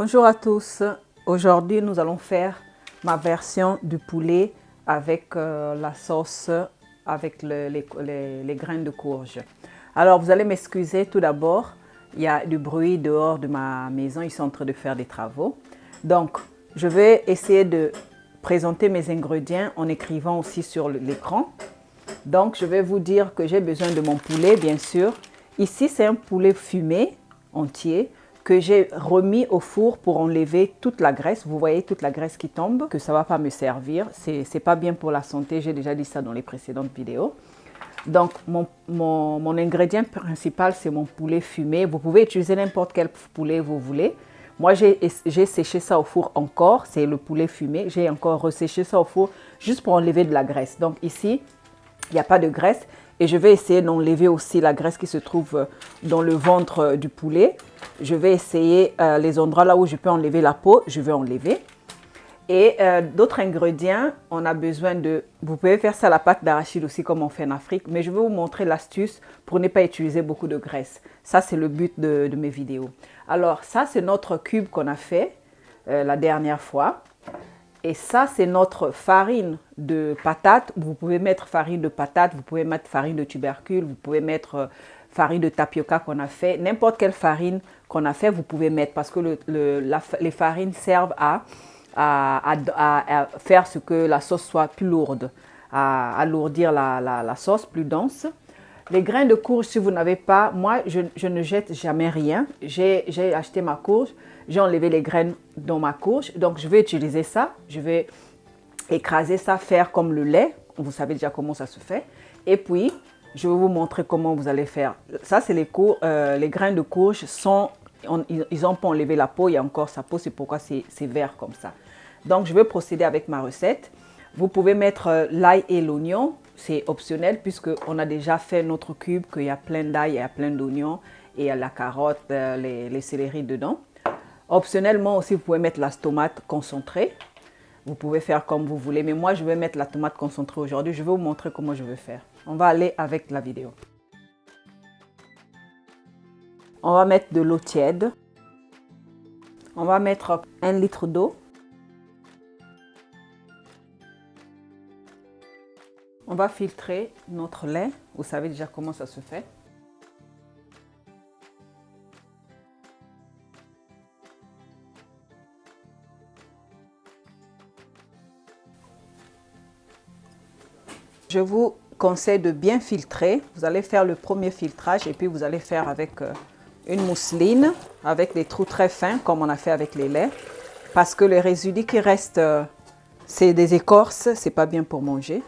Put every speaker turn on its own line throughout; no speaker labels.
Bonjour à tous. Aujourd'hui, nous allons faire ma version du poulet avec la sauce, avec les graines de courge. Alors, vous allez m'excuser tout d'abord. Il y a du bruit dehors de ma maison. Ils sont en train de faire des travaux. Donc, je vais essayer de présenter mes ingrédients en écrivant aussi sur l'écran. Donc, je vais vous dire que j'ai besoin de mon poulet, bien sûr. Ici, c'est un poulet fumé entier que j'ai remis au four pour enlever toute la graisse. Vous voyez toute la graisse qui tombe, que ça ne va pas me servir. C'est pas bien pour la santé, j'ai déjà dit ça dans les précédentes vidéos. Donc, mon ingrédient principal, c'est mon poulet fumé. Vous pouvez utiliser n'importe quel poulet vous voulez. Moi, j'ai séché ça au four encore, c'est le poulet fumé. J'ai encore resséché ça au four juste pour enlever de la graisse. Donc ici, il n'y a pas de graisse. Et je vais essayer d'enlever aussi la graisse qui se trouve dans le ventre du poulet. Je vais essayer les endroits là où je peux enlever la peau, je vais enlever. Et d'autres ingrédients, on a besoin de... Vous pouvez faire ça à la pâte d'arachide aussi comme on fait en Afrique. Mais je vais vous montrer l'astuce pour ne pas utiliser beaucoup de graisse. Ça, c'est le but de mes vidéos. Alors, ça, c'est notre cube qu'on a fait la dernière fois. Et ça, c'est notre farine de patate. Vous pouvez mettre farine de patate, vous pouvez mettre farine de tubercule, vous pouvez mettre farine de tapioca qu'on a fait. N'importe quelle farine qu'on a fait, vous pouvez mettre parce que les farines servent à faire ce que la sauce soit plus lourde, à alourdir la sauce plus dense. Les grains de courge, si vous n'avez pas, moi, je ne jette jamais rien. J'ai acheté ma courge, j'ai enlevé les graines dans ma courge. Donc, je vais utiliser ça. Je vais écraser ça, faire comme le lait. Vous savez déjà comment ça se fait. Et puis, je vais vous montrer comment vous allez faire. Ça, c'est les grains de courge. Ils n'ont pas enlevé la peau, il y a encore sa peau. C'est pourquoi c'est vert comme ça. Donc, je vais procéder avec ma recette. Vous pouvez mettre l'ail et l'oignon. C'est optionnel puisqu'on a déjà fait notre cube, qu'il y a plein d'ail, il y a plein d'oignons et il y a la carotte, les céleris dedans. Optionnellement aussi, vous pouvez mettre la tomate concentrée. Vous pouvez faire comme vous voulez, mais moi, je vais mettre la tomate concentrée aujourd'hui. Je vais vous montrer comment je vais faire. On va aller avec la vidéo. On va mettre de l'eau tiède. On va mettre 1 litre d'eau. On va filtrer notre lait. Vous savez déjà comment ça se fait. Je vous conseille de bien filtrer. Vous allez faire le premier filtrage et puis vous allez faire avec une mousseline, avec des trous très fins comme on a fait avec les laits. Parce que les résidus qui restent, c'est des écorces, c'est pas bien pour manger.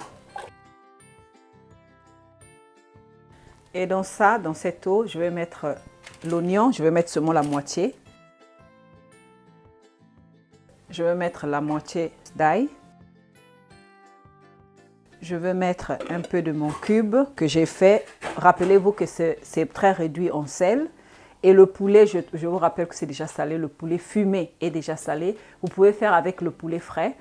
Et dans cette eau, je vais mettre l'oignon, je vais mettre seulement la moitié. Je vais mettre la moitié d'ail. Je vais mettre un peu de mon cube que j'ai fait. Rappelez-vous que c'est très réduit en sel. Et le poulet, je vous rappelle que c'est déjà salé. Le poulet fumé est déjà salé. Vous pouvez faire avec le poulet frais.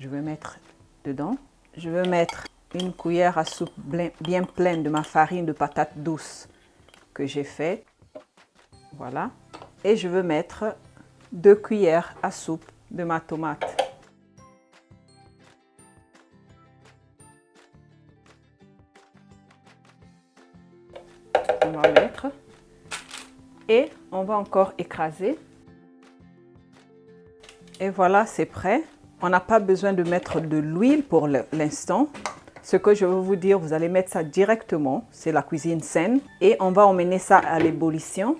Je vais mettre dedans. Je vais mettre une cuillère à soupe bien pleine de ma farine de patate douce que j'ai fait. Voilà. Et je vais mettre 2 cuillères à soupe de ma tomate. On va mettre. Et on va encore écraser. Et voilà, c'est prêt. On n'a pas besoin de mettre de l'huile pour l'instant. Ce que je veux vous dire, vous allez mettre ça directement. C'est la cuisine saine. Et on va emmener ça à l'ébullition.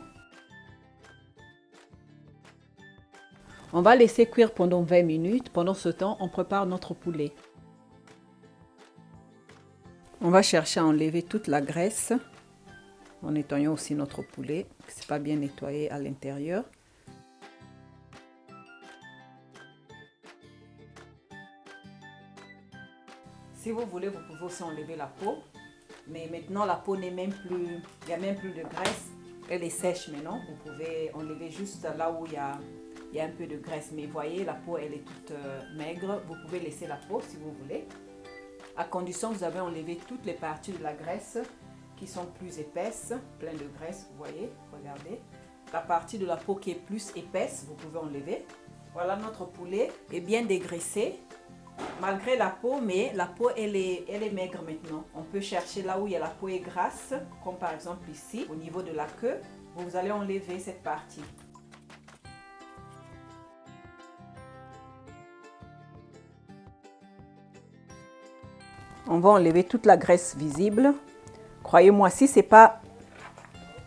On va laisser cuire pendant 20 minutes. Pendant ce temps, on prépare notre poulet. On va chercher à enlever toute la graisse en nettoyant aussi notre poulet. C'est pas bien nettoyé à l'intérieur. Si vous voulez, vous pouvez aussi enlever la peau. Mais maintenant, la peau n'est même plus... Il n'y a même plus de graisse. Elle est sèche maintenant. Vous pouvez enlever juste là où il y a un peu de graisse. Mais voyez, la peau, elle est toute maigre. Vous pouvez laisser la peau si vous voulez. À condition que vous avez enlevé toutes les parties de la graisse qui sont plus épaisses. Plein de graisse, vous voyez. Regardez. la partie de la peau qui est plus épaisse, vous pouvez enlever. Voilà, notre poulet est bien dégraissé. Malgré la peau, mais la peau elle est maigre maintenant. On peut chercher là où il y a la peau est grasse, comme par exemple ici, au niveau de la queue. Vous allez enlever cette partie. On va enlever toute la graisse visible. Croyez-moi, si ce n'est pas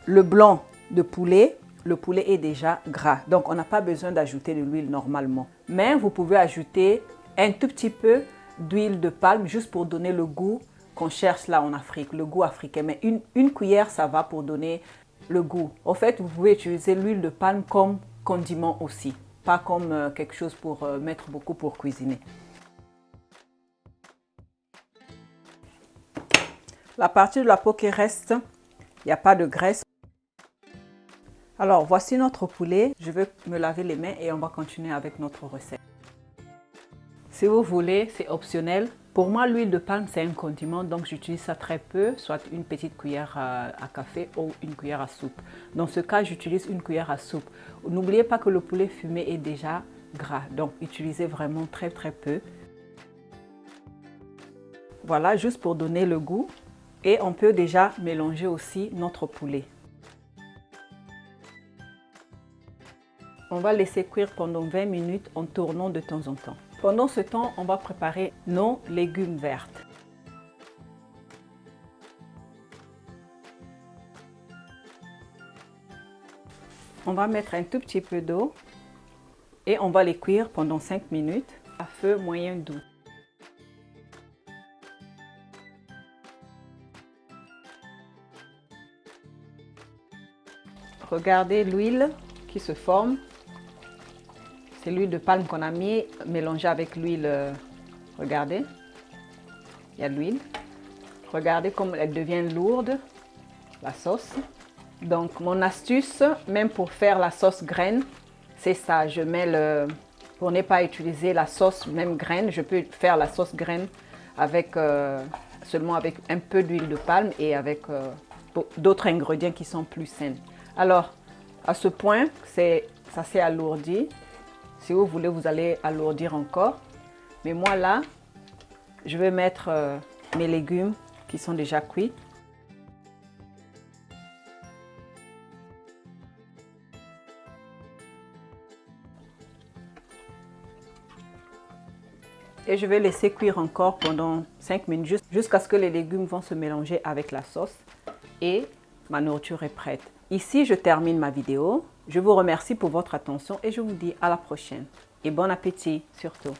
le blanc de poulet, le poulet est déjà gras. Donc, on n'a pas besoin d'ajouter de l'huile normalement. Mais vous pouvez ajouter un tout petit peu d'huile de palme juste pour donner le goût qu'on cherche là en Afrique, le goût africain. Mais une cuillère, ça va pour donner le goût. En fait, vous pouvez utiliser l'huile de palme comme condiment aussi, pas comme quelque chose pour mettre beaucoup pour cuisiner. La partie de la peau qui reste, il n'y a pas de graisse. Alors, voici notre poulet. Je vais me laver les mains et on va continuer avec notre recette. Si vous voulez, c'est optionnel. Pour moi, l'huile de palme, c'est un condiment, donc j'utilise ça très peu, soit une petite cuillère à café ou une cuillère à soupe. Dans ce cas, j'utilise une cuillère à soupe. N'oubliez pas que le poulet fumé est déjà gras, donc utilisez vraiment très peu. Voilà, juste pour donner le goût. Et on peut déjà mélanger aussi notre poulet. On va laisser cuire pendant 20 minutes en tournant de temps en temps. Pendant ce temps, on va préparer nos légumes verts. On va mettre un tout petit peu d'eau et on va les cuire pendant 5 minutes à feu moyen doux. Regardez l'huile qui se forme. C'est l'huile de palme qu'on a mis mélangée avec l'huile. Regardez, il y a de l'huile. Regardez comme elle devient lourde, la sauce. Donc mon astuce, même pour faire la sauce graine, c'est ça. Je mets pour ne pas utiliser la sauce même graine, je peux faire la sauce graine avec seulement avec un peu d'huile de palme et avec d'autres ingrédients qui sont plus sains. Alors, à ce point, ça s'est alourdi. Si vous voulez, vous allez alourdir encore. Mais moi, là, je vais mettre mes légumes qui sont déjà cuits. Et je vais laisser cuire encore pendant 5 minutes, jusqu'à ce que les légumes vont se mélanger avec la sauce. Et ma nourriture est prête. Ici, je termine ma vidéo. Je vous remercie pour votre attention et je vous dis à la prochaine. Et bon appétit surtout.